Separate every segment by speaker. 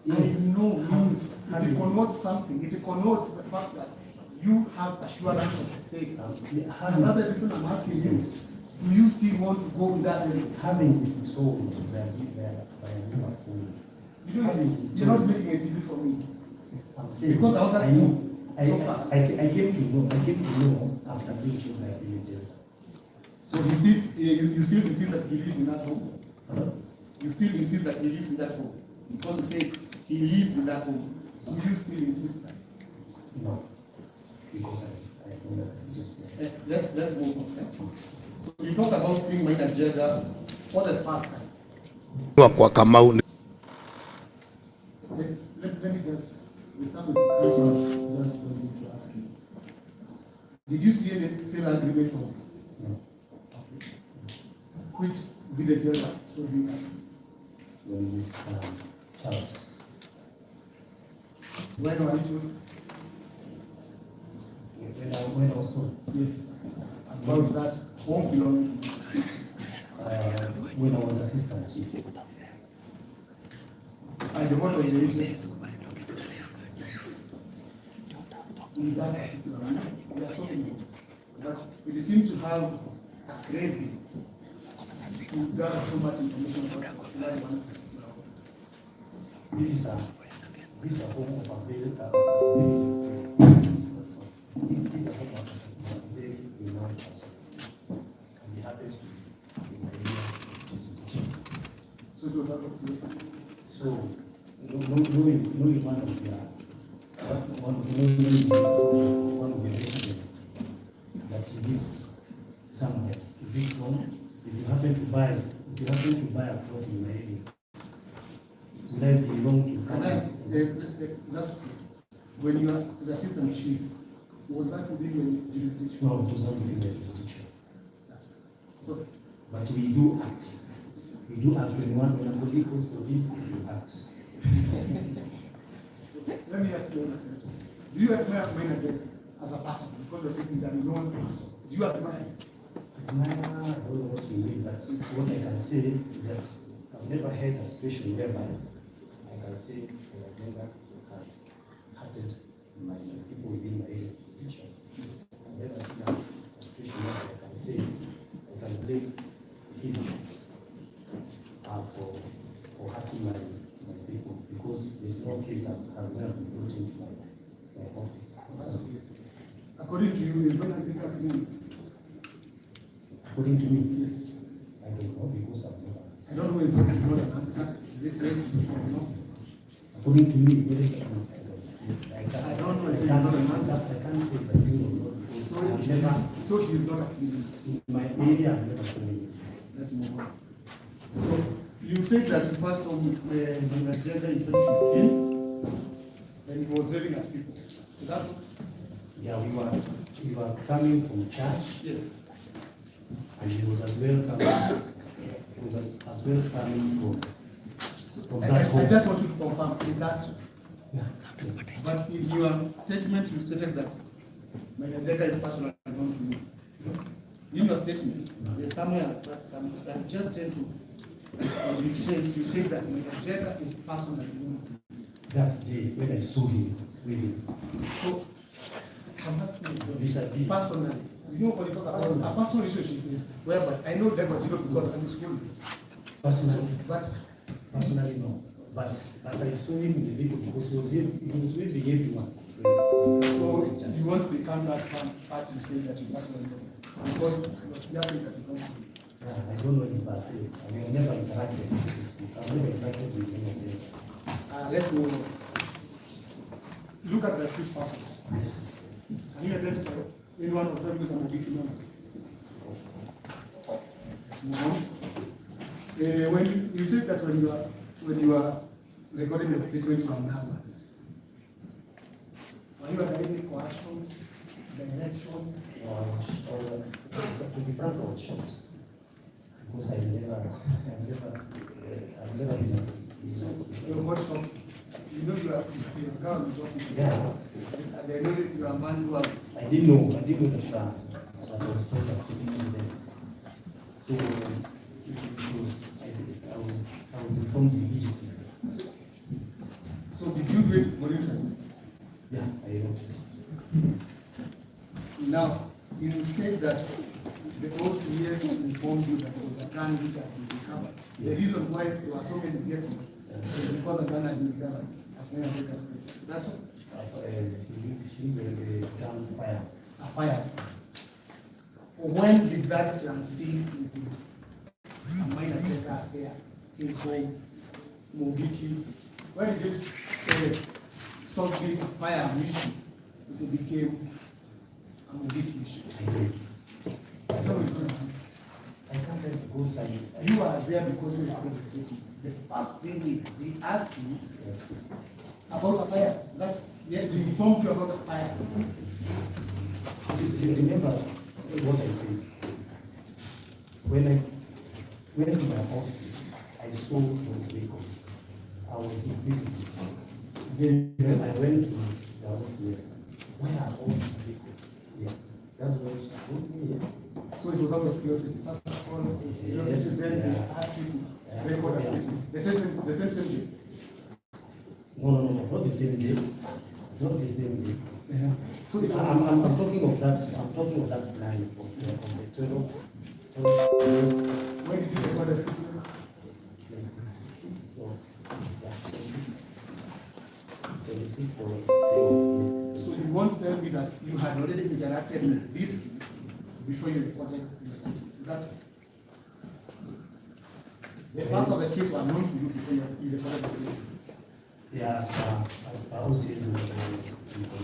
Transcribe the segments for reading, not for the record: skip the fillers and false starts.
Speaker 1: Yes. I know means it connotes something. It connotes the fact that you have assurance of the sake. And that's the reason I'm asking you. Do you still want to go in that area?
Speaker 2: Having been told that
Speaker 1: you're not making it easy for me.
Speaker 2: I'm saying
Speaker 1: because I want
Speaker 2: I came to know after being told by the agent.
Speaker 1: So you still insist that he lives in that home?
Speaker 2: Hello?
Speaker 1: You still insist that he lives in that home? Because you say he lives in that home. Do you still insist that?
Speaker 2: No. Because I don't know.
Speaker 1: Let's move on. So you talk about seeing Maina Njenga for the first time. Let me just, with some Christmas, just wanted to ask you. Did you see any sale agreement of?
Speaker 2: No.
Speaker 1: Okay. Which villager told you that?
Speaker 2: When with Charles.
Speaker 1: When were you told?
Speaker 2: When I was told?
Speaker 1: Yes. About that home belonging?
Speaker 2: When I was assistant chief.
Speaker 1: And what was your interest? In that particular matter, we are talking about. But it seems to have a craving to gather so much information about that one.
Speaker 2: This is a home of a very this is a home of a very renowned person. And he happens to be in my area.
Speaker 1: So it was out of place.
Speaker 2: So knowing one of the residents that he lives somewhere. Is it wrong? If you happen to buy a plot in my area, would I belong to
Speaker 1: that's good. When you are the assistant chief, was that within your jurisdiction?
Speaker 2: No, it was not within my jurisdiction.
Speaker 1: That's good. So,
Speaker 2: but we do act. We do act when a body goes for people, we act.
Speaker 1: So let me ask you another question. Do you admire Maina Njenga as a person? Because the city is a known person. Do you admire?
Speaker 2: Admire, I don't know what you mean, but what I can say is that I've never had a situation whereby I can say Maina Njenga has hurted my people within my area jurisdiction. I've never seen a situation where I can say I can blame him for hurting my people, because there's no case I've never been brought into my office.
Speaker 1: According to you, is Maina Njenga criminal?
Speaker 2: According to me,
Speaker 1: yes.
Speaker 2: I don't know, because I've never.
Speaker 1: I don't know if it's not an answer. Is it yes or no?
Speaker 2: According to me,
Speaker 1: I don't know if it's not an answer.
Speaker 2: I can't say it's a criminal or not, because
Speaker 1: so he is not a criminal.
Speaker 2: In my area, I've never seen it.
Speaker 1: Let's move on. So you said that you first saw Maina Njenga in 2015 when he was living at people. So that's
Speaker 2: yeah, we were coming from church.
Speaker 1: Yes.
Speaker 2: And he was as well coming. He was as well coming from that home.
Speaker 1: I just want you to confirm if that's.
Speaker 2: Yeah.
Speaker 1: But in your statement, you stated that Maina Njenga is personally known to you. In your statement, there's somewhere I'm just trying to retrace. You said that Maina Njenga is personally known to you.
Speaker 2: That day when I saw him with him.
Speaker 1: So I'm asking
Speaker 2: you
Speaker 1: personally. You know when you talk about a personal relationship is whereby I know them because I'm in school.
Speaker 2: Personally,
Speaker 1: but
Speaker 2: personally no. But I saw him in the video because he was with everyone.
Speaker 1: So you want to become that part you say that you personally know because you're saying that you don't know.
Speaker 2: Yeah, I don't know him per se. I mean, I never interacted with this people. I've never interacted with any of them.
Speaker 1: Let's move on. Look at this person.
Speaker 2: Yes.
Speaker 1: Can you identify any one of them who's a Mungiki member? When you said that when you are recording the statement, you are nervous. Were you under any coercion, direction?
Speaker 2: To be frank, I was shocked because I've never been.
Speaker 1: You're more shocked. You know you are a girl in the office.
Speaker 2: Yeah.
Speaker 1: And they know that you are a man who has.
Speaker 2: I didn't know that I was told a statement there. So I was informed immediately.
Speaker 1: So did you do it voluntarily?
Speaker 2: Yeah, I wrote it.
Speaker 1: Now, you said that the OCS informed you that there was a gun which had been recovered. The reason why there were so many vehicles is because a gun had been recovered at Maina Njenga's place. That's all.
Speaker 2: She's a gun fire.
Speaker 1: A fire. When did that transit into a Maina Njenga affair? His home, Mungiki. When did it stop being a fire issue? It became a Mungiki issue.
Speaker 2: I did.
Speaker 1: I don't know if you answer.
Speaker 2: I can't let go silent.
Speaker 1: You are there because you have the statement. The first thing is they asked you about a fire. That yes, they informed you about a fire.
Speaker 2: You remember what I said? When I went to my office, I saw those vehicles. I was visiting. Then I went to the office. Where are all these vehicles? Yeah. That's what she told me. Yeah.
Speaker 1: So it was out of curiosity. First of all, curiosity, then they asked you to record a statement. The same day.
Speaker 2: No, not the same day. Not the same day.
Speaker 1: Yeah. So it was,
Speaker 2: I'm talking of that. I'm talking of that scenario of the 12.
Speaker 1: when did you record a statement?
Speaker 2: 26th of
Speaker 1: So you want to tell me that you had already interacted with this case before you reported your statement? That's the facts of the case were known to you before you reported the statement.
Speaker 2: yeah, as per OCS information.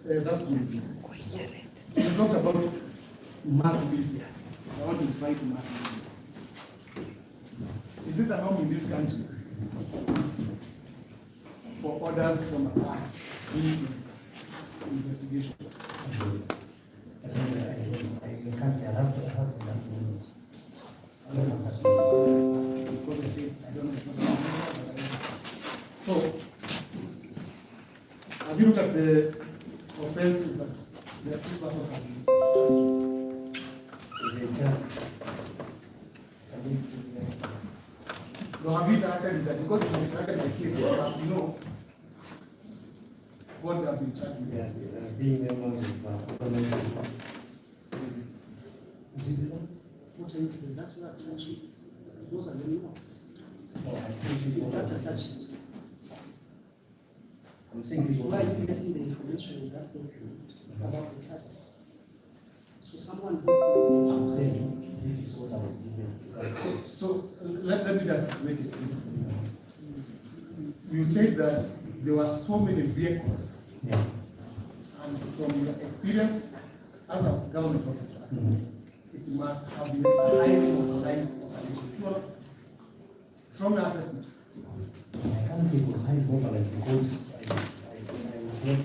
Speaker 1: Yeah, that's good. It's not about mass media. I want to fight mass media. Is it a norm in this country for orders from above in investigations?
Speaker 2: I can't. I have that moment. I don't have that moment.
Speaker 1: Because I said I don't know. So, have you looked at the offenses that the police persons have been charged? No, have you interacted with that? Because if you interacted with the case, as you know, what they have been charged with.
Speaker 2: Yeah, being members of organization. Is it the one?
Speaker 3: What are you doing? That's not attachment. Those are the laws.
Speaker 2: No, I'm saying this
Speaker 3: It's
Speaker 2: one.
Speaker 3: not attachment.
Speaker 2: I'm saying this
Speaker 3: Why are you
Speaker 2: one.
Speaker 3: getting the information in that document about the charges? So someone
Speaker 2: I'm saying this is what I was given.
Speaker 1: So let me just make it simple for you. You said that there were so many vehicles,
Speaker 2: Yeah.
Speaker 1: and from your experience as a government officer, it must have been a highly organized operation. From your assessment,
Speaker 2: I can't say it was highly mobilized because I was not.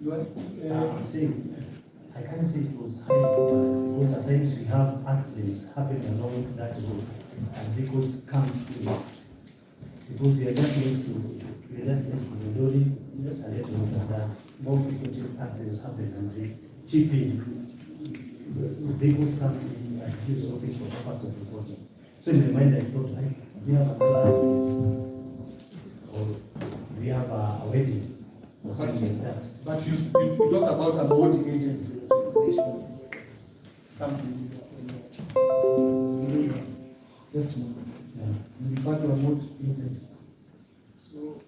Speaker 2: I'm saying I can't say it was highly mobilized because at times we have accidents happening along that road and vehicles comes in because we are just next to the lorry, just a little bit that more frequently accidents happen and they chip in. Vehicles comes in at the chief's office for purpose of reporting. So in my mind I thought like we have another accident or we have a wedding or something like that.
Speaker 1: but you talk about a multi-agency operation, something in your testimony.
Speaker 2: Yeah.
Speaker 1: You refer to a multi-agency. So,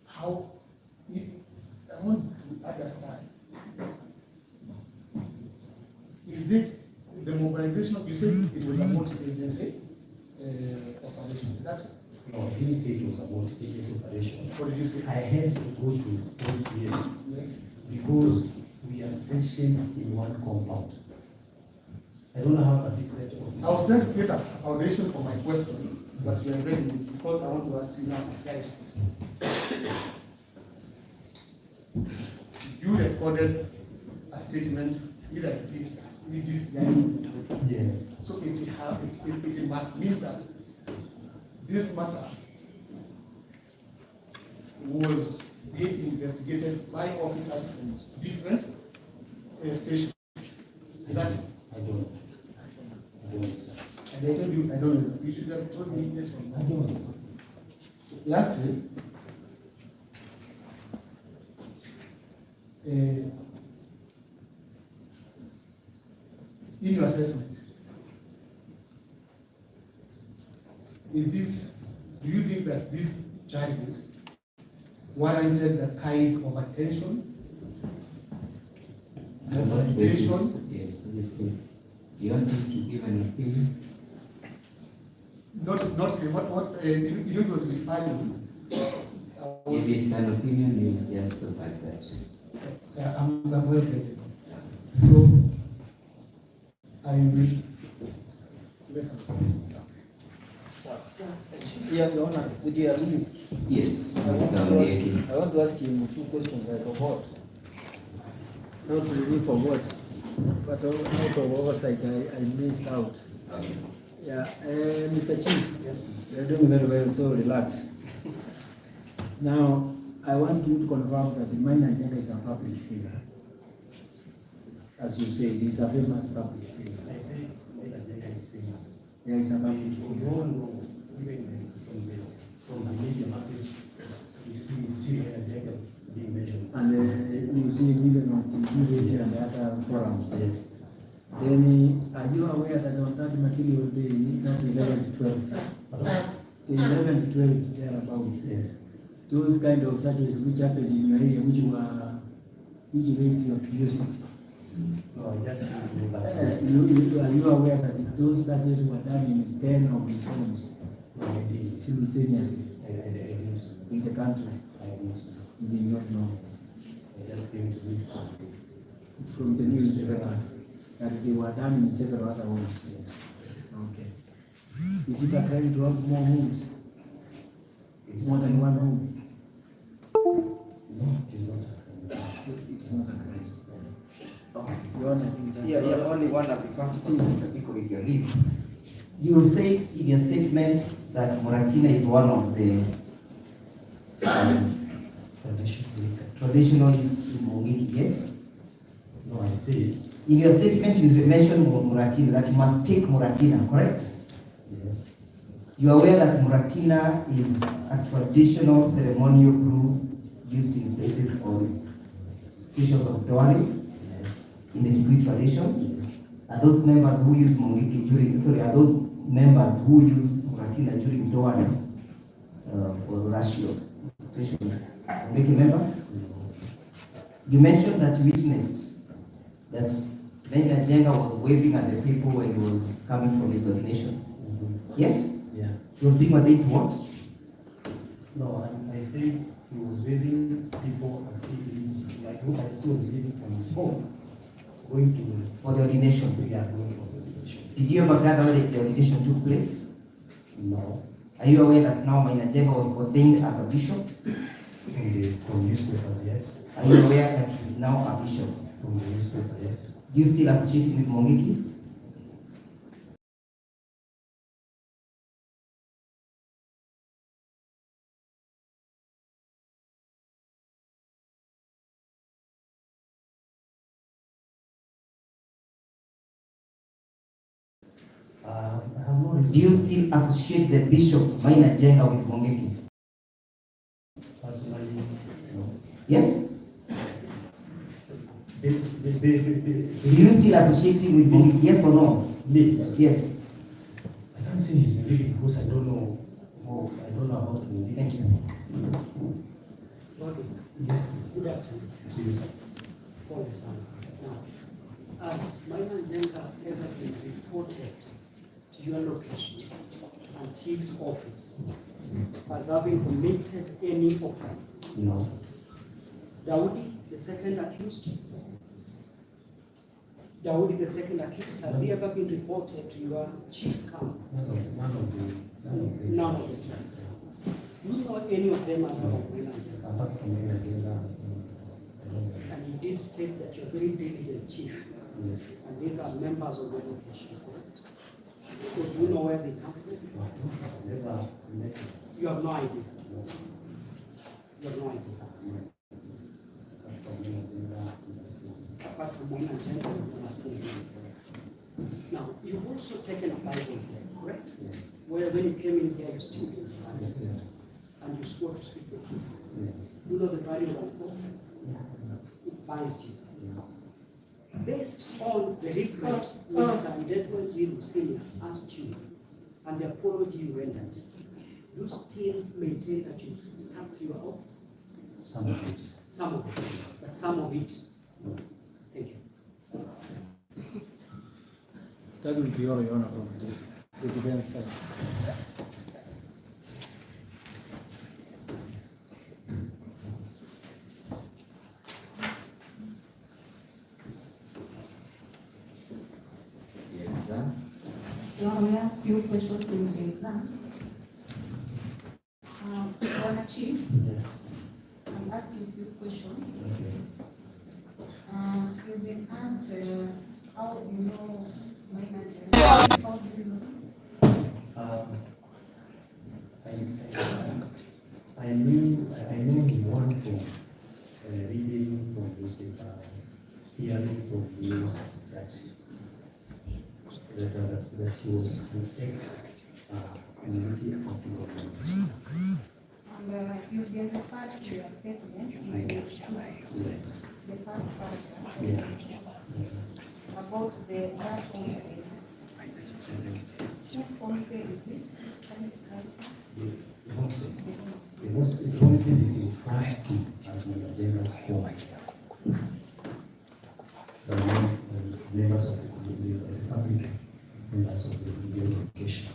Speaker 1: how, I want to understand, is it the mobilization of, you said it was a multi-agency operation, that's
Speaker 2: No, I didn't say it was a multi-agency operation.
Speaker 1: what did you say?
Speaker 2: I had to go to OCS
Speaker 1: Yes.
Speaker 2: because we are stationed in one compound. I don't have a different office.
Speaker 1: I was trying to create a foundation for my question, but you are ready because I want to ask you now a direct question. You recorded a statement either with this guy.
Speaker 2: Yes.
Speaker 1: So it must mean that this matter was being investigated by officers from different stations. That
Speaker 2: I don't.
Speaker 1: I I told you, I don't know. You should have told me yes or no.
Speaker 2: I don't know.
Speaker 1: So lastly, in your assessment, do you think that these charges warranted the kind of attention, mobilization?
Speaker 4: Yes, yes. You want me to give an opinion?
Speaker 1: Not what it was referring.
Speaker 4: If it's an opinion, you just provide that.
Speaker 1: I'm well ready. So I will listen.
Speaker 3: Yeah, Your Honor, with your leave,
Speaker 4: Yes,
Speaker 3: I want
Speaker 4: Mr.
Speaker 3: to
Speaker 4: Mungiki.
Speaker 3: ask him 2 questions I forgot. Not really forgot, but out of oversight I missed out.
Speaker 4: Okay.
Speaker 3: Yeah, Mr. Chief, you're doing very well, so relax. Now, I want you to confirm that the Maina Njenga is a public figure. As you say, it is a famous public figure.
Speaker 2: I say Maina Njenga is famous.
Speaker 3: Yeah, it's a public
Speaker 2: We
Speaker 3: figure.
Speaker 2: all know, even from the media masses, you see Maina Njenga being mentioned.
Speaker 3: And you see it even on TV, radio, and other forums.
Speaker 2: Yes.
Speaker 3: Then, are you aware that on that material day, not 11 to 12, the 11 to 12 thereabouts,
Speaker 2: Yes.
Speaker 3: those kind of searches which happened in your area, which raised your curiosity?
Speaker 2: No, I just need to know that.
Speaker 3: Are you aware that those searches were done in 10 of his homes
Speaker 2: No, I didn't.
Speaker 3: simultaneously
Speaker 2: I didn't.
Speaker 3: in the country?
Speaker 2: I didn't.
Speaker 3: You did not know
Speaker 2: I just came to read
Speaker 3: from the newspaper that they were done in several other homes. Okay. Is it a crime to have more homes? More than one home?
Speaker 2: No, it is not.
Speaker 3: It's not a crime. Okay. Your Honor, I think that's
Speaker 5: Yeah, only one as request Mr. Biko with your leave. You say in your statement that Muratina is one of the traditionalists in Mungiki, yes?
Speaker 2: No, I say
Speaker 5: In your statement you mentioned Muratina, that you must take Muratina, correct?
Speaker 2: yes.
Speaker 5: You are aware that Muratina is a traditional ceremonial brew used in places of stations of dowry
Speaker 2: Yes.
Speaker 5: in the Kikuyu tradition.
Speaker 2: Yes.
Speaker 5: Are those members who use Mungiki are those members who use Muratina during dowry or ratio stations Mungiki members?
Speaker 2: No.
Speaker 5: You mentioned that you witnessed that Maina Njenga was waving at the people when he was coming from his ordination. Yes?
Speaker 2: Yeah.
Speaker 5: He was being ordained to what?
Speaker 2: No, I say he was waving people as he lives, like who I see was leaving from his home, going to,
Speaker 5: For the ordination.
Speaker 2: yeah, going for the education.
Speaker 5: Did you ever gather where the ordination took place?
Speaker 2: No,
Speaker 5: Are you aware that now Maina Njenga was ordained as a bishop?
Speaker 2: from newspapers, yes.
Speaker 5: Are you aware that he is now a bishop?
Speaker 2: From the newspaper, yes.
Speaker 5: Do you still associate him with Mungiki?
Speaker 2: I have no reason.
Speaker 5: Do you still associate the bishop Maina Njenga with Mungiki?
Speaker 2: Personally, no.
Speaker 5: Yes? Do
Speaker 2: Me,
Speaker 5: you still associate him with Mungiki? Yes or no? Yes.
Speaker 2: I can't say he's Mungiki because I don't know. Oh, I don't know about Mungiki.
Speaker 5: Thank you.
Speaker 2: Yes, please.
Speaker 3: Good afternoon.
Speaker 2: Please.
Speaker 3: Pole sana. Now, has Maina Njenga ever been reported to your location and chief's office as having committed any offense?
Speaker 2: No.
Speaker 3: Daudi, the second accused? Daudi, the second accused, has he ever been reported to your chief's camp?
Speaker 2: None of them.
Speaker 3: None of them. Do you know any of them other than Maina Njenga?
Speaker 2: Apart from Maina Njenga, I don't know.
Speaker 3: And you did state that you're very diligent chief,
Speaker 2: Yes.
Speaker 3: and these are members of your location, correct? So do you know where they come from?
Speaker 2: No, I don't. I've never met him.
Speaker 3: You have no idea.
Speaker 2: No.
Speaker 3: You have no idea.
Speaker 2: Apart from Maina Njenga, yes.
Speaker 3: Apart from Maina Njenga, you never seen him. Now, you've also taken a Bible here. correct?
Speaker 2: Yeah.
Speaker 3: Where when you came in here, you stood
Speaker 2: Yeah.
Speaker 3: and you swore to speak the truth.
Speaker 2: Yes.
Speaker 3: You know the value of an oath.
Speaker 2: Yeah.
Speaker 3: It binds you.
Speaker 2: Yes.
Speaker 3: Based on the regret Mr. Ndedwa Jiru Senior asked you and the apology you rendered, do you still maintain that you stuck to your oath?
Speaker 2: Some of it.
Speaker 3: Some of it, but some of it.
Speaker 2: No.
Speaker 3: Thank you.
Speaker 6: That will be all, Your Honor, from the defense side.
Speaker 4: Yes, sir.
Speaker 7: So we have few questions in the exam. Honor Chief,
Speaker 2: Yes.
Speaker 7: I'm asking a few questions.
Speaker 2: Okay.
Speaker 7: You've been asked how you know Maina Njenga. How do you know?
Speaker 2: I knew one from reading from newspapers, hearing from news that he was an ex Mungiki of government.
Speaker 7: And you've been referred to your statement in page 2, the first paragraph.
Speaker 2: Yeah.
Speaker 7: About that homestead. Whose homestead is it? Can you clarify?
Speaker 2: The homestead. The homestead is referred to as Maina Njenga's home. The members of the family, members of the legal education.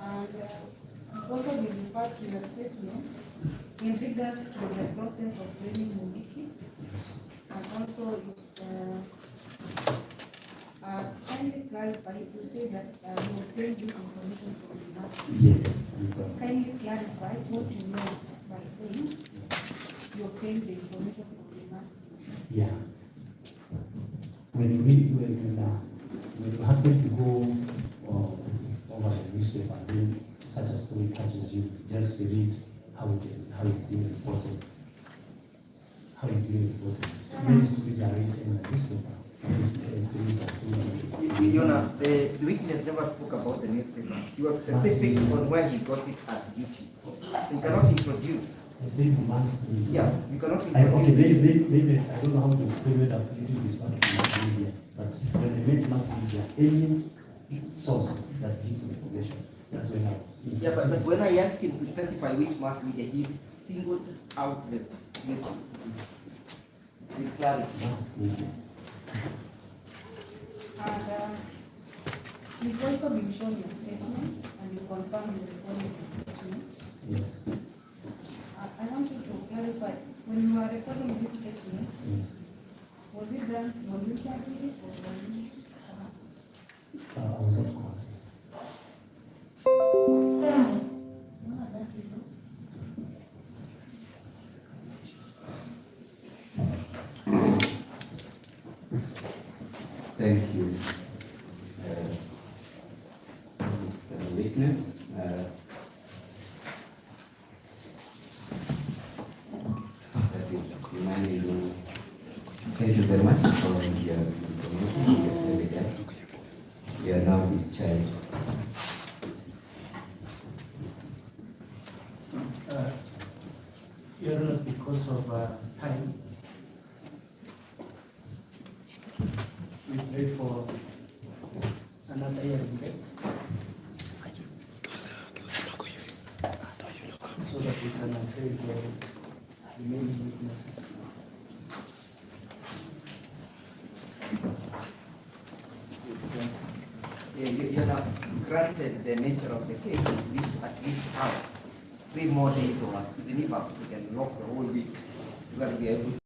Speaker 7: And you've also been referred to your statement in regards to the process of joining Mungiki. And also, kindly clarify, you say that you obtained this information from the master.
Speaker 2: Yes.
Speaker 7: Kindly clarify what you know by saying you obtained the information from the master.
Speaker 2: Yeah. When you happen to go over the newspaper, then such a story catches you, just read how it's being reported. How it's being reported. Many stories are written in the newspaper. Many stories are told.
Speaker 5: Your Honor, the witness never spoke about the newspaper. He was specific on where he got it as duty. So you cannot introduce.
Speaker 2: I say the mass media.
Speaker 5: Yeah, you cannot
Speaker 2: Okay,
Speaker 5: introduce.
Speaker 2: maybe I don't know how to explain it. YouTube is part of the mass media, but when they make mass media, any source that gives information, that's when I.
Speaker 5: Yeah, but when I asked him to specify which mass media, he singled out the YouTube with clarity.
Speaker 2: Mass media.
Speaker 7: And you've also been shown your statement and you confirmed the recording of the statement.
Speaker 2: Yes.
Speaker 7: I want you to clarify, when you were recording this statement,
Speaker 2: Yes.
Speaker 7: was it done voluntarily or were you coerced?
Speaker 2: I was not coerced.
Speaker 7: That is it.
Speaker 4: Thank you. The witness, that is Maina Njenga. Thank you very much for your information. We are now discharged.
Speaker 2: Your Honor, because of time, we pray for another hearing date so that we can avail the remaining witnesses.
Speaker 5: You're not granted the nature of the case, at least have 3 more days or even if we can lock the whole week so that we are able to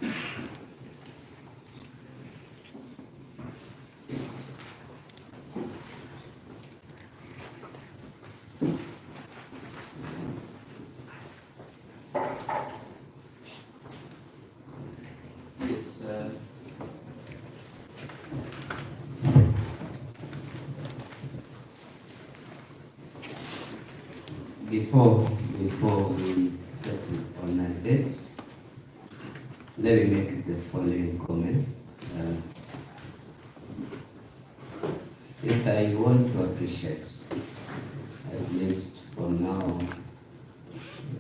Speaker 4: Yes, before we settle on a date, let me make the following comment. Yes, I want to appreciate, at least for now,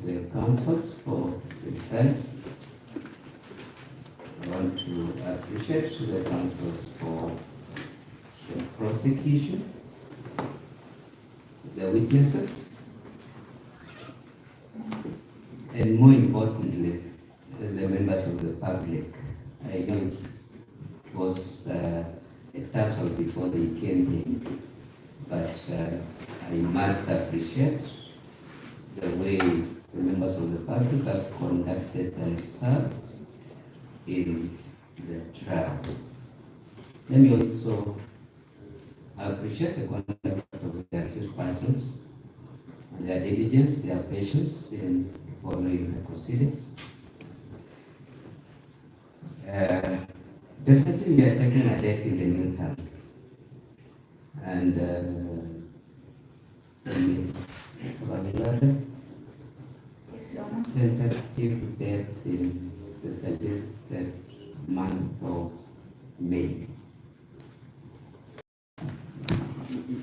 Speaker 4: the counsels for the defense. I want to appreciate the counsels for the prosecution, the witnesses, and more importantly, the members of the public. I know it was a tussle before they came in, but I must appreciate the way the members of the public have conducted themselves in the trial. Let me also appreciate the conduct of the accused persons, their diligence, their patience in following the proceedings. Definitely, we are taking a date in the new term, and tentative dates in the suggested month of May.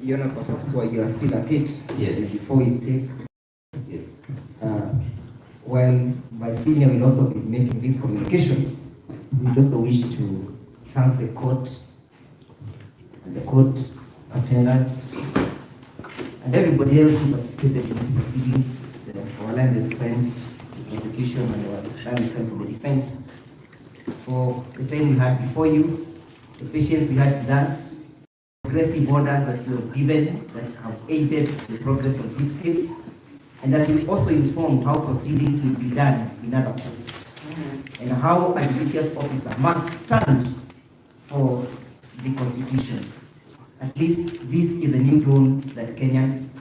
Speaker 5: You know, perhaps while you are still at it,
Speaker 4: Yes.
Speaker 5: before we take,
Speaker 4: Yes.
Speaker 5: while my senior will also be making this communication, we also wish to thank the court and the court attendants and everybody else who participated in these proceedings, our learned friends, the prosecution, and our learned friends of the defense, for the time we had before you, the patience we had with us, progressive orders that you have given that have aided the progress of this case, and that will also inform how proceedings will be done in other courts, and how a judicial officer must stand for the Constitution. At least this is a new dawn that Kenyans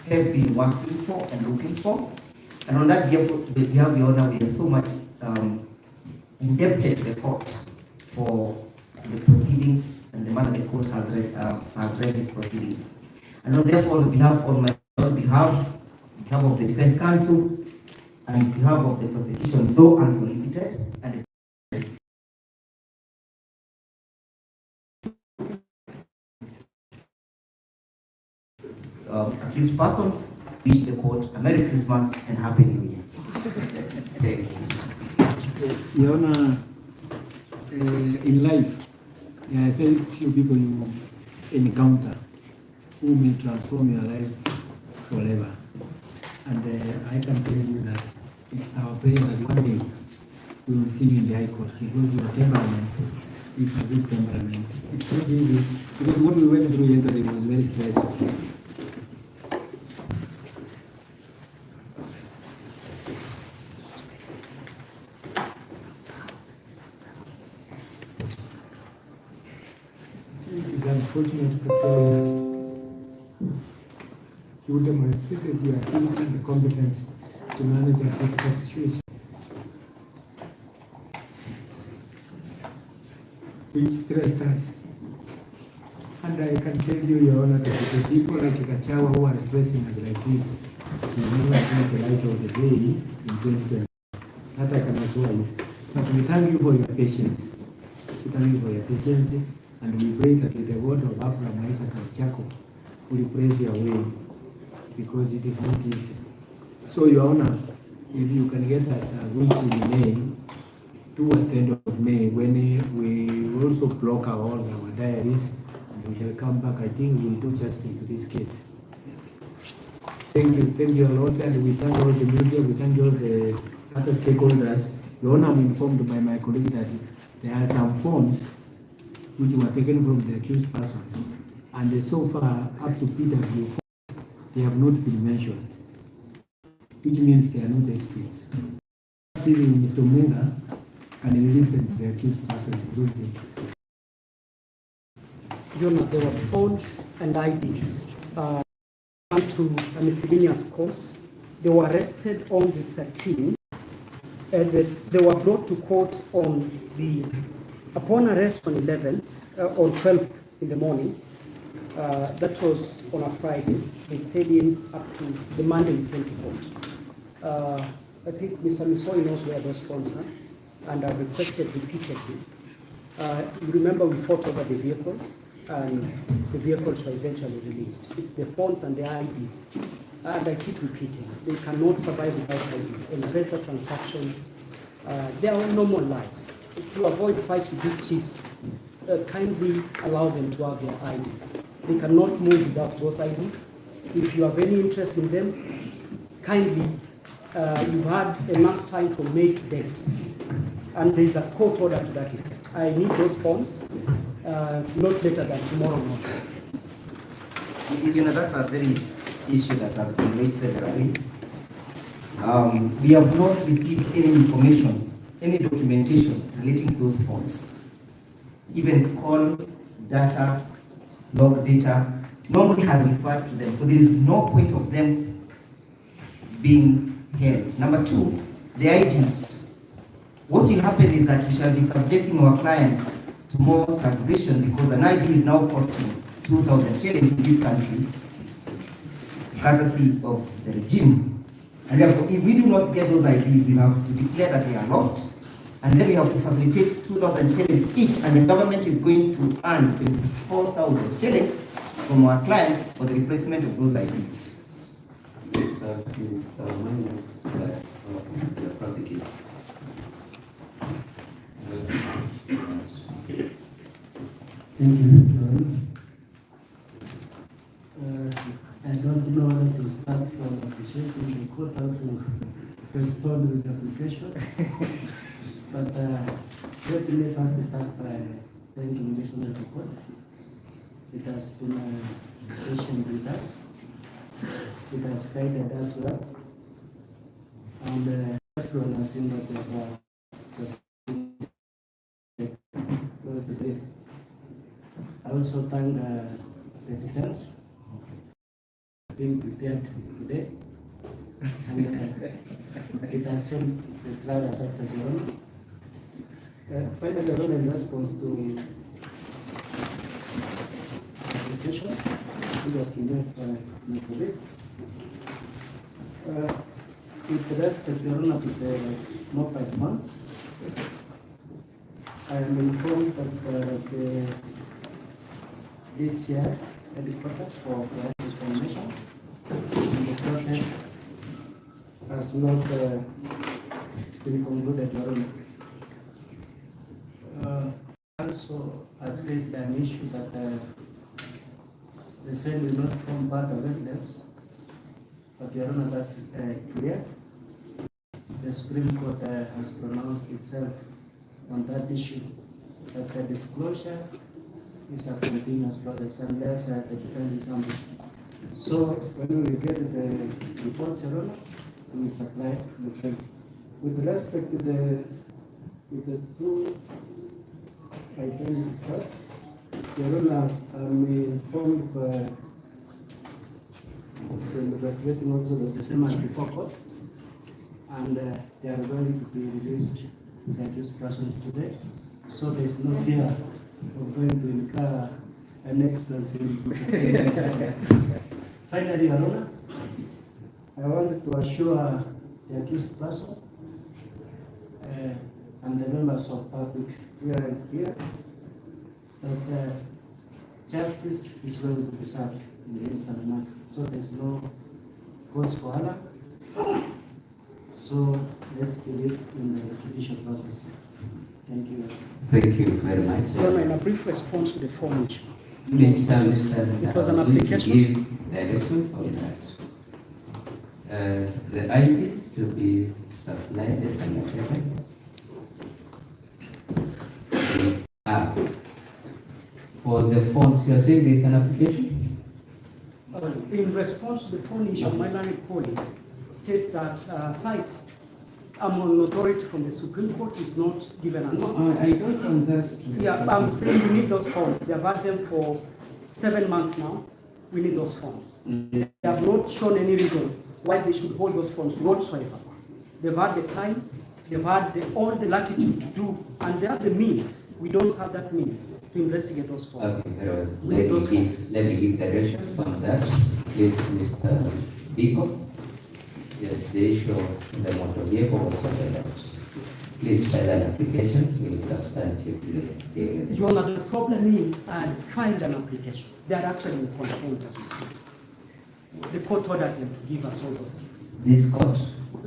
Speaker 5: have been working for and looking for. And on that behalf, Your Honor, we are so much indebted to the court for the proceedings and the manner the court has read these proceedings. And therefore, on behalf of the defense counsel, and on behalf of the prosecution, though unsolicited, and accused persons, wish the court a Merry Christmas and Happy New Year. Thank you.
Speaker 6: Your Honor, in life, there are very few people you encounter who may transform your life forever. And I can tell you that it's our prayer that one day we will see you in the High Court, because your temperament is a good temperament. It's not easy, because what we went through yesterday was very stressful. It is unfortunate, but you demonstrated your ability and the competence to manage a difficult situation, which stressed us. And I can tell you, Your Honor, that the people like Kachawa who are stressing us like this will never see the light of the day in 2020. That I can assure you. But we thank you for your patience. We thank you for your patience, and we pray that the God of Abraham, Isaac, and Jacob will praise your way, because it is not easy. So, Your Honor, if you can get us a week in May, towards the end of May, when we also block all our diaries, and we shall come back, I think we will do justice to this case. Thank you a lot, and we thank all the media, we thank all the other stakeholders. Your Honor, I'm informed by my colleague that there are some forms which were taken from the accused persons, and so far, up to PW, they have not been mentioned, which means they are not experts. Mr. Mungiki, and released the accused person to prove it.
Speaker 3: There were phones and IDs to a miscellaneous course. They were arrested on the 13th. They were brought to court upon arrest on 12th in the morning. That was on a Friday. They stayed in up to the Monday we came to court. I think Mr. Misoi knows where those phones are, and I've requested repeatedly. You remember we fought over the vehicles, and the vehicles were eventually released. It's the phones and the IDs. And I keep repeating, they cannot survive without IDs. M-Pesa transactions, they are normal lives. To avoid fights with these chiefs, kindly allow them to have their IDs. They cannot move without those IDs. If you have any interest in them, kindly, you've had enough time from May to date, and there's a court order to that effect. I need those funds, not later than tomorrow morning.
Speaker 5: That's a very issue that has been raised severally. We have not received any information, any documentation relating to those phones. Even call data, log data, nobody has referred to them. So there is no point of them being held. Number two, the IDs. What will happen is that we shall be subjecting our clients to more taxation because an ID is now costing 2,000 shillings in this country, courtesy of the regime. And therefore, if we do not get those IDs, we have to declare that they are lost, and then we have to facilitate 2,000 shillings each, and the government is going to earn 24,000 shillings from our clients for the replacement of those IDs.
Speaker 4: The prosecutor.
Speaker 2: Thank you. I don't know how to start from appreciating the court, how to respond with the application. But let me first start by thanking this honorable court. It has been patient with us. It has guided us well. And everyone has seen that they have I also thank the defense for being prepared today. And it has seen the trial as successful. Finally, in response to the application, it has been made by my colleagues. With respect to the mobile funds, I am informed that this year headquarters for examination, and the process has not been concluded. Also, has raised an issue that the same will not form part of evidence, but Your Honor, that's clear. The Supreme Court has pronounced itself on that issue, that the disclosure is a continuous process unless the defense is ambushed. So when we get the report, Your Honor, we will supply the same. With respect to the two identity cards, Your Honor, I'm informed by the investigating also that the same as before court, and they are going to be released to the accused persons today. So there is no fear of going to incur an expensive. Finally, Your Honor, I wanted to assure the accused person and the members of public here and here that justice is going to be served in the instant manner. So there is no cause for alarm. So let's believe in the judicial process. Thank you.
Speaker 4: Thank you very much.
Speaker 3: Your Honor, in a brief response to the form issue.
Speaker 4: It
Speaker 3: was an application.
Speaker 4: Give directions on that. The IDs to be supplied as an application. For the phones, you are saying there is an application?
Speaker 3: In response to the phone issue, my learned colleague states that sites I'm an authority from the Supreme Court, is not given answer.
Speaker 4: No, I don't understand.
Speaker 3: Yeah, I'm saying we need those funds. They've had them for 7 months now. We need those funds. They have not shown any reason why they should hold those funds whatsoever. They've had the time, they've had all the latitude to do, and they have the means. We don't have that means to investigate those funds.
Speaker 4: Okay, very well.
Speaker 3: We need those funds.
Speaker 4: Let me give directions on that. Please, Mr. Biko. Yes, the issue of the motor vehicle was sorted out. Please file an application, we'll substantively deal with it.
Speaker 3: Your Honor, the problem is I filed an application. They are actually in contempt as we speak. The court ordered them to give us all those things.
Speaker 4: This court,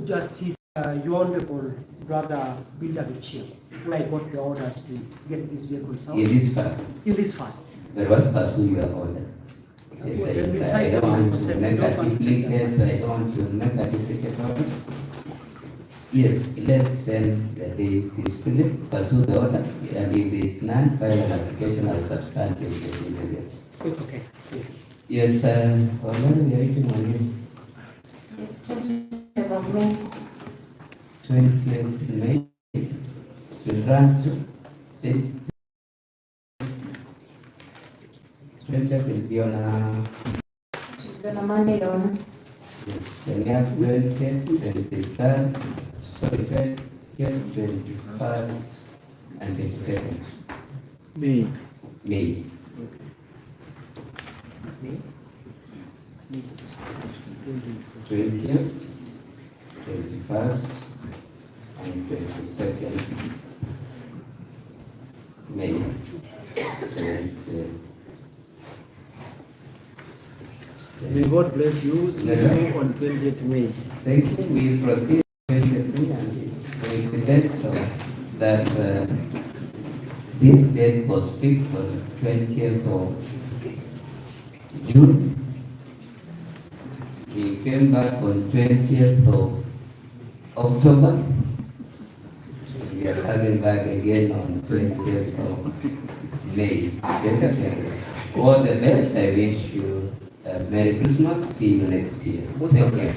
Speaker 3: Justice, Your Honorable Brother Bilda Lucia, who I got the orders to get these vehicles out.
Speaker 4: in this file,
Speaker 3: In this file.
Speaker 4: but what pursue your order? Yes, I don't want to make a duplicate, I don't want to make a duplicate order. Yes, let's send the day this Philip, pursue the order, and if there is none, file an application as substantive immediate.
Speaker 3: Okay.
Speaker 4: Yes, when we are waiting on you.
Speaker 8: Yes, 20th of May.
Speaker 4: 20th May, to grant, say, 20th will be on
Speaker 8: On a Monday, Your Honor.
Speaker 4: then we have 20th, 23rd, sorry, 20th, 21st, and the 2nd.
Speaker 6: May.
Speaker 4: May.
Speaker 5: May?
Speaker 4: 20th, 21st, and 22nd. May. 20th.
Speaker 6: May God bless you. See you on 20th May.
Speaker 4: Thank you. We proceed immediately, and coincidental that this date was fixed on 20th of June. We came back on 20th of October. We are coming back again on 20th of May. All the best. I wish you a Merry Christmas. See you next year. Thank you.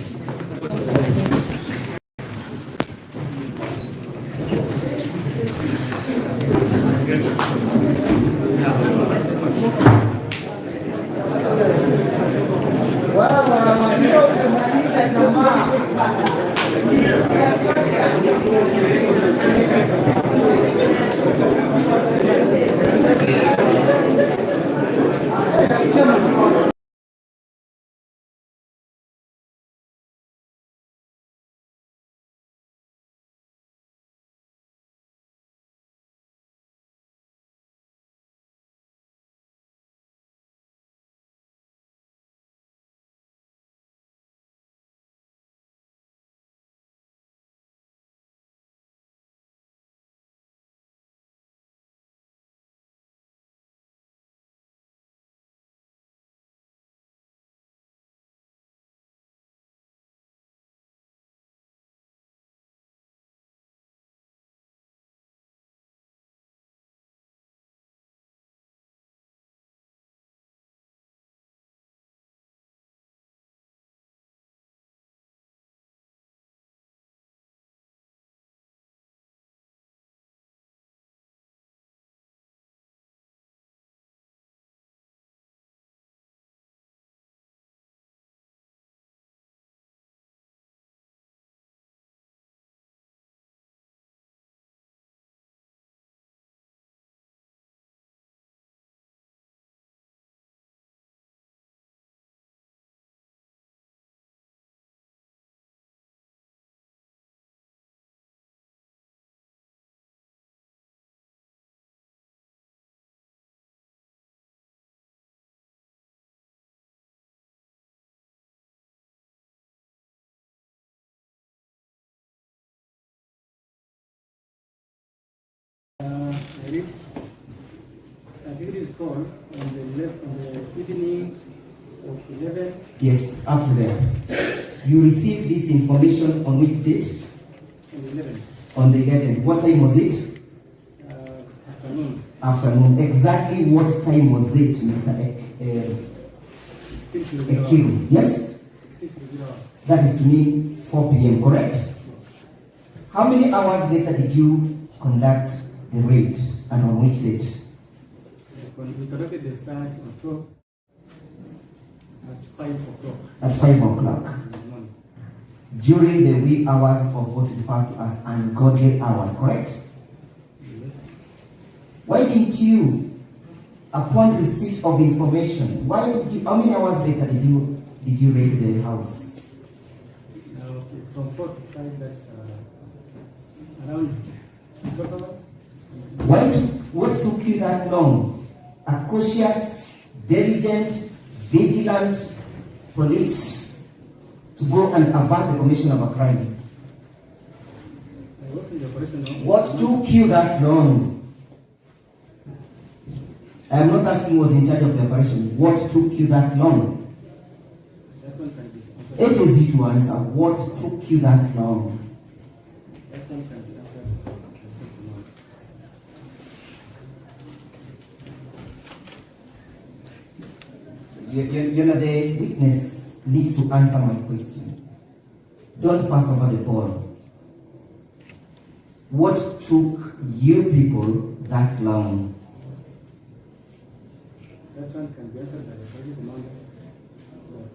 Speaker 3: I think it is called on the evening of 11.
Speaker 5: Yes, up to there. You received this information on which date?
Speaker 3: On the 11th.
Speaker 5: On the 11th. What time was it?
Speaker 3: Afternoon.
Speaker 5: Afternoon. Exactly what time was it, Mr.
Speaker 3: 16:00.
Speaker 5: Ekiru? Yes?
Speaker 3: 16:00.
Speaker 5: That is to me 4 p.m., correct? How many hours later did you conduct the raid, and on which date?
Speaker 6: We conducted the search on 12 at 5 o'clock
Speaker 5: At 5 o'clock.
Speaker 6: in the morning.
Speaker 5: During the wee hours of what we refer to as ungodly hours, correct?
Speaker 6: Yes.
Speaker 5: Why didn't you, upon receipt of information, how many hours later did you raid the house?
Speaker 6: Okay, from 4 to 5, that's around 12 hours.
Speaker 5: What took you that long? A cautious, diligent, vigilant police to go and avert the commission of a crime.
Speaker 6: I was in the operation.
Speaker 5: What took you that long? I am not asking who was in charge of the operation. What took you that long?
Speaker 6: That one can be answered.
Speaker 5: It is easy to answer. What took you that long?
Speaker 6: That one can be answered tomorrow.
Speaker 5: You know, the witness needs to answer my question. Don't pass over the ball. What took you people that long?
Speaker 6: That one can be answered by the police commander.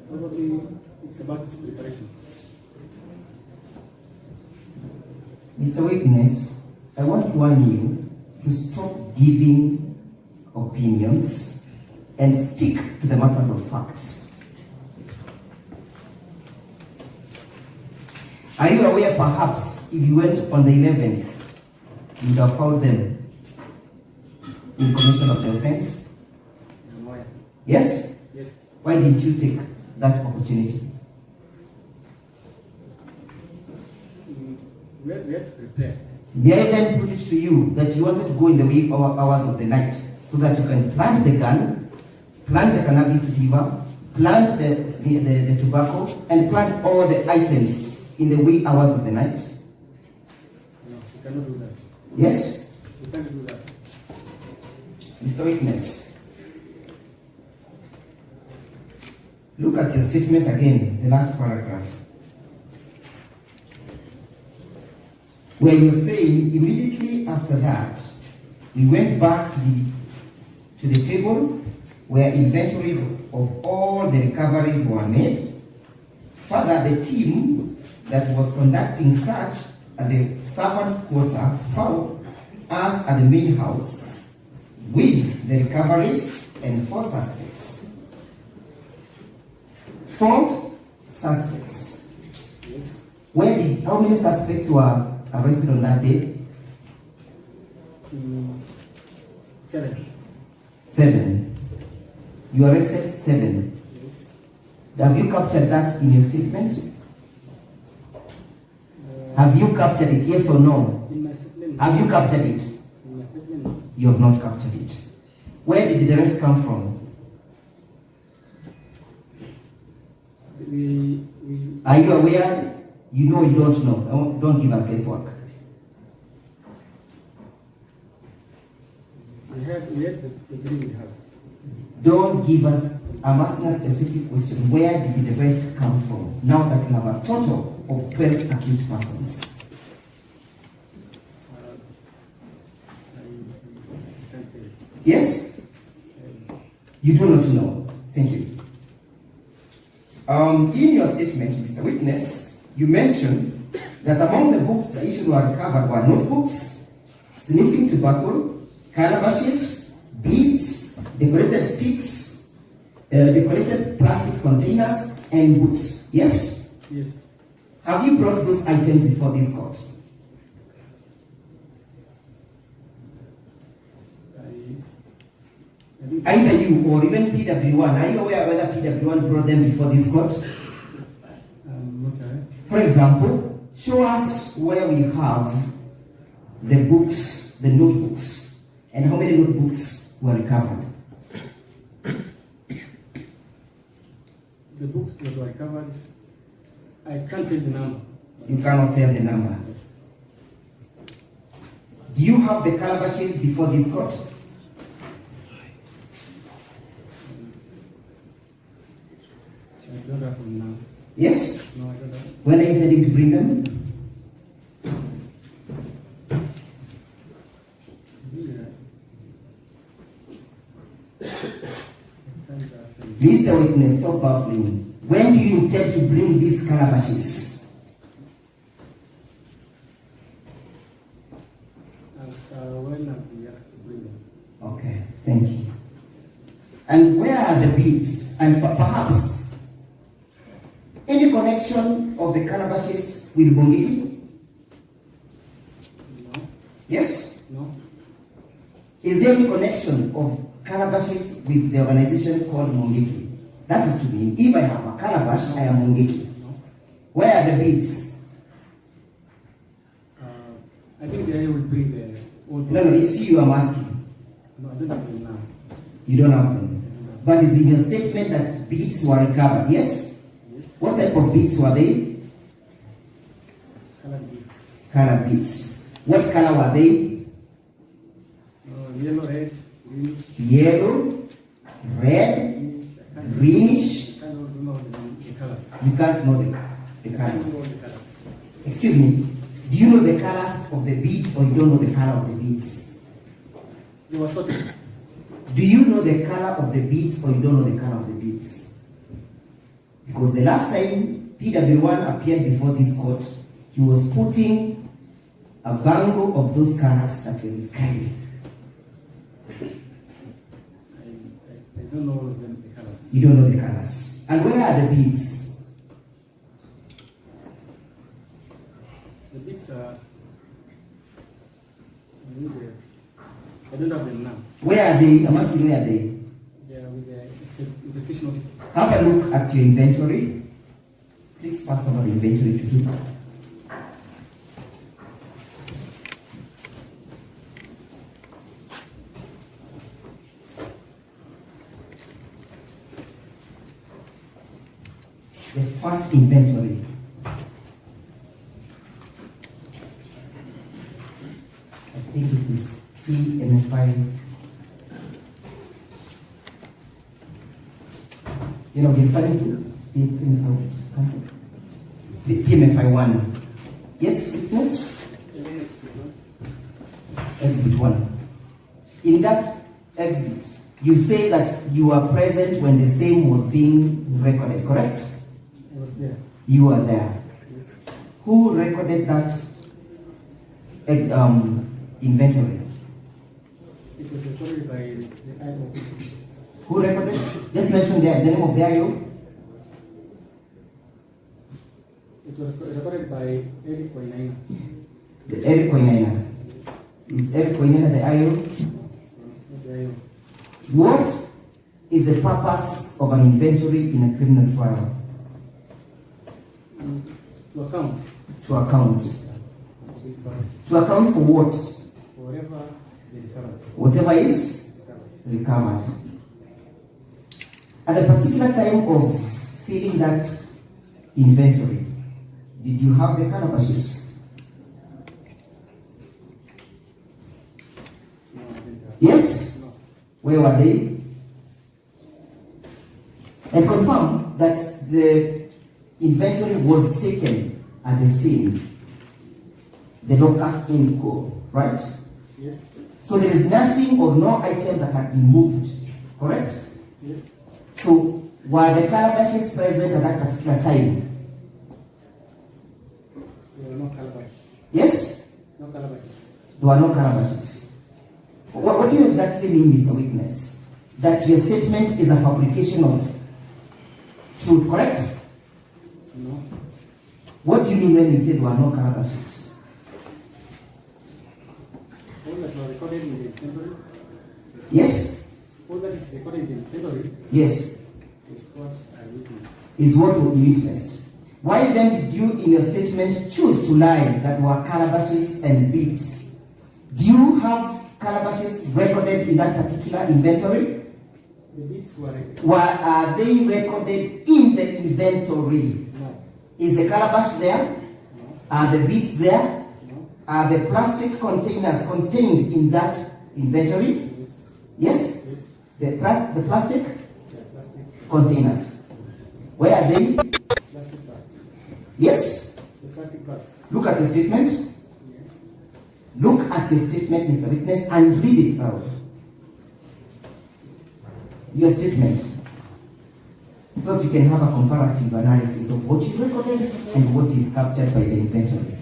Speaker 6: Probably it's about preparation.
Speaker 5: Mr. Witness, I want to warn you to stop giving opinions and stick to the matters of facts. Are you aware perhaps if you went on the 11th, you would have found them in commission of the offense?
Speaker 6: Why?
Speaker 5: Yes?
Speaker 6: Yes.
Speaker 5: Why didn't you take that opportunity?
Speaker 6: We had to prepare.
Speaker 5: May I then put it to you that you wanted to go in the wee hours of the night so that you can plant the gun, plant the cannabis sativa, plant the tobacco, and plant all the items in the wee hours of the night?
Speaker 6: No, we cannot do that.
Speaker 5: Yes?
Speaker 6: We can't do that.
Speaker 5: Mr. Witness, look at your statement again, the last paragraph, where you're saying immediately after that, we went back to the table where inventories of all the recoveries were made. Further, the team that was conducting search at the servants' quarter found us at the main house with the recoveries and 4 suspects. 4 suspects.
Speaker 6: Yes.
Speaker 5: How many suspects were arrested on that day?
Speaker 6: 7.
Speaker 5: 7. You arrested 7.
Speaker 6: Yes.
Speaker 5: Have you captured that in your statement? Have you captured it, yes or no?
Speaker 6: In my statement.
Speaker 5: Have you captured it?
Speaker 6: In my statement. No.
Speaker 5: You have not captured it. Where did the rest come from? Are you aware? You know, you don't know. Don't give us guesswork.
Speaker 6: We had the green house.
Speaker 5: Don't give us, I'm asking a specific question. Where did the rest come from? Now that we have a total of 12 accused persons.
Speaker 6: I can't tell you.
Speaker 5: Yes? You do not know. Thank you. In your statement, Mr. Witness, you mentioned that among the books the issues were recovered were notebooks, sniffing tobacco, calabashes, beads, decorated sticks, decorated plastic containers, and books. Yes?
Speaker 6: Yes.
Speaker 5: Have you brought those items before this court? Either you or even PW1. Are you aware whether PW1 brought them before this court?
Speaker 6: Not aware.
Speaker 5: For example, show us where we have the books, the notebooks, and how many notebooks were recovered.
Speaker 6: The books that were recovered, I can't tell the number.
Speaker 5: You cannot tell the number.
Speaker 6: Yes.
Speaker 5: Do you have the calabashes before this court?
Speaker 6: I don't have them now.
Speaker 5: Yes?
Speaker 6: No, I don't have.
Speaker 5: When are you intending to bring them? Mr. Witness, stop baffling. When do you intend to bring these calabashes?
Speaker 2: When we asked to bring them.
Speaker 5: Okay, thank you. And where are the beads? And perhaps any connection of the calabashes with Mungiki?
Speaker 2: No.
Speaker 5: Yes?
Speaker 2: No.
Speaker 5: Is there any connection of calabashes with the organization called Mungiki? That is to mean, if I have a calabash, I am Mungiki.
Speaker 2: No.
Speaker 5: Where are the beads?
Speaker 2: I think the area will bring the old.
Speaker 5: No, it's you I'm asking.
Speaker 2: No, I don't have them now.
Speaker 5: You don't have them. But it's in your statement that beads were recovered, yes?
Speaker 2: Yes.
Speaker 5: What type of beads were they?
Speaker 2: Colored beads.
Speaker 5: Colored beads. What color were they?
Speaker 2: Yellow, red, green.
Speaker 5: Yellow, red, greenish.
Speaker 2: I don't know the colors.
Speaker 5: You can't know the
Speaker 2: I
Speaker 5: color.
Speaker 2: don't know the colors.
Speaker 5: Excuse me. Do you know the colors of the beads or you don't know the color of the beads?
Speaker 2: They were sorted.
Speaker 5: Do you know the color of the beads or you don't know the color of the beads? Because the last time PW1 appeared before this court, he was putting a bangle of those colors that were described.
Speaker 2: I don't know the colors.
Speaker 5: You don't know the colors. And where are the beads?
Speaker 2: The beads are. I don't have them now.
Speaker 5: Where are they? I'm asking where are they?
Speaker 2: They are with the investigation officer.
Speaker 5: Have a look at your inventory. Please pass over the inventory to him. The first inventory. I think it is PMFI. You know, referring to PMFI concept. PMFI 1. Yes, witness? Exhibit 1. In that exhibit, you say that you were present when the same was being recorded, correct?
Speaker 2: I was there.
Speaker 5: You were there.
Speaker 2: Yes.
Speaker 5: Who recorded that inventory?
Speaker 2: It was recorded by the IO.
Speaker 5: Who recorded? Just mention the name of the IO.
Speaker 2: It was recorded by Eric Wainaina.
Speaker 5: The Eric Wainaina. Is Eric Wainaina the IO?
Speaker 2: So it's not the IO.
Speaker 5: What is the purpose of an inventory in a criminal trial?
Speaker 2: To account.
Speaker 5: To account.
Speaker 2: With
Speaker 5: To account for what?
Speaker 2: whatever is recovered.
Speaker 5: Whatever is recovered. At the particular time of filling that inventory, did you have the calabashes?
Speaker 2: No, I didn't have.
Speaker 5: Yes?
Speaker 2: No.
Speaker 5: Where were they? And confirm that the inventory was taken at the scene, the locus in co, right?
Speaker 2: Yes.
Speaker 5: So there is nothing or no item that had been moved, correct?
Speaker 2: Yes.
Speaker 5: So were the calabashes present at that particular time?
Speaker 2: There were no calabash.
Speaker 5: Yes?
Speaker 2: No calabashes.
Speaker 5: There were no calabashes. What do you exactly mean, Mr. Witness? That your statement is a fabrication of truth, correct?
Speaker 2: No.
Speaker 5: What do you mean when you say there were no calabashes?
Speaker 2: All that was recorded in the inventory.
Speaker 5: Yes?
Speaker 2: All that is recorded in the inventory
Speaker 5: Yes.
Speaker 2: is what I witnessed.
Speaker 5: Is what you witnessed. Why then did you, in your statement, choose to lie that there were calabashes and beads? Do you have calabashes recorded in that particular inventory?
Speaker 2: The beads were recorded.
Speaker 5: Are they recorded in the inventory?
Speaker 2: No.
Speaker 5: Is the calabash there?
Speaker 2: No.
Speaker 5: Are the beads there?
Speaker 2: No.
Speaker 5: Are the plastic containers contained in that inventory?
Speaker 2: Yes.
Speaker 5: Yes?
Speaker 2: Yes.
Speaker 5: The plastic
Speaker 2: Yeah, plastic.
Speaker 5: containers. Where are they?
Speaker 2: Plastic bags.
Speaker 5: Yes?
Speaker 2: The plastic bags.
Speaker 5: Look at your statement.
Speaker 2: Yes.
Speaker 5: Look at your statement, Mr. Witness, and read it out. Your statement. so that you can have a comparative analysis of what you recorded and what is captured by the inventory.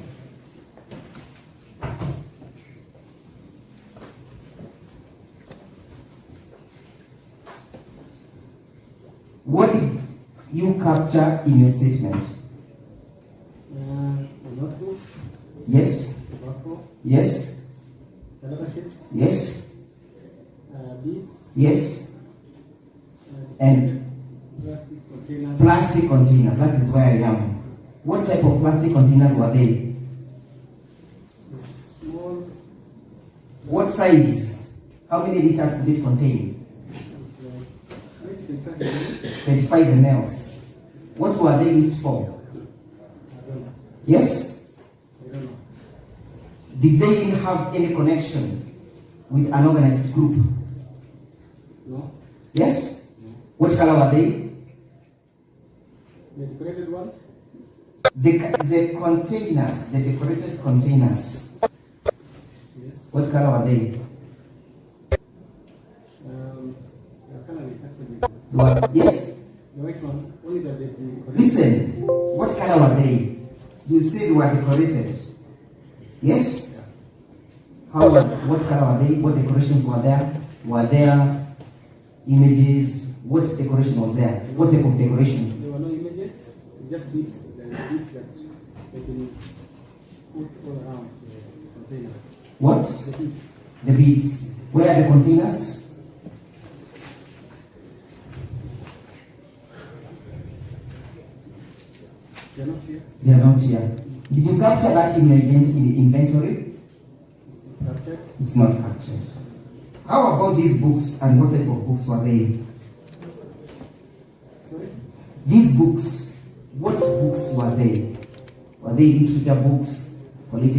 Speaker 5: What did you capture in your statement?
Speaker 2: Notebooks,
Speaker 5: Yes,
Speaker 2: tobacco,
Speaker 5: yes,
Speaker 2: calabashes,
Speaker 5: yes,
Speaker 2: beads,
Speaker 5: yes, and
Speaker 2: plastic containers.
Speaker 5: plastic containers. That is where I am. What type of plastic containers were they?
Speaker 2: Small,
Speaker 5: What size? How many liters did it contain?
Speaker 2: maybe 25 minutes.
Speaker 5: 35 mLs. What were they used for?
Speaker 2: I don't know.
Speaker 5: Yes?
Speaker 2: I don't know.
Speaker 5: Did they have any connection with an organized group?
Speaker 2: No.
Speaker 5: Yes? What color were they?
Speaker 2: The decorated ones?
Speaker 5: The containers, the decorated containers.
Speaker 2: Yes.
Speaker 5: What color were they?
Speaker 2: The color is actually
Speaker 5: Yes?
Speaker 2: the white ones. Only that they decorated.
Speaker 5: Listen, what color were they? You said they were decorated. Yes? What color were they? What decorations were there? Were there images? What decoration was there? What type of decoration?
Speaker 2: There were no images, just beads. The beads that they can put all around the containers.
Speaker 5: What?
Speaker 2: The beads.
Speaker 5: The beads. Where are the containers?
Speaker 2: They're not here.
Speaker 5: They are not here. Did you capture that in your inventory?
Speaker 2: It's captured.
Speaker 5: It's not captured. How about these books and what type of books were they?
Speaker 2: Sorry?
Speaker 5: These books, what books were they? Were they literature books, political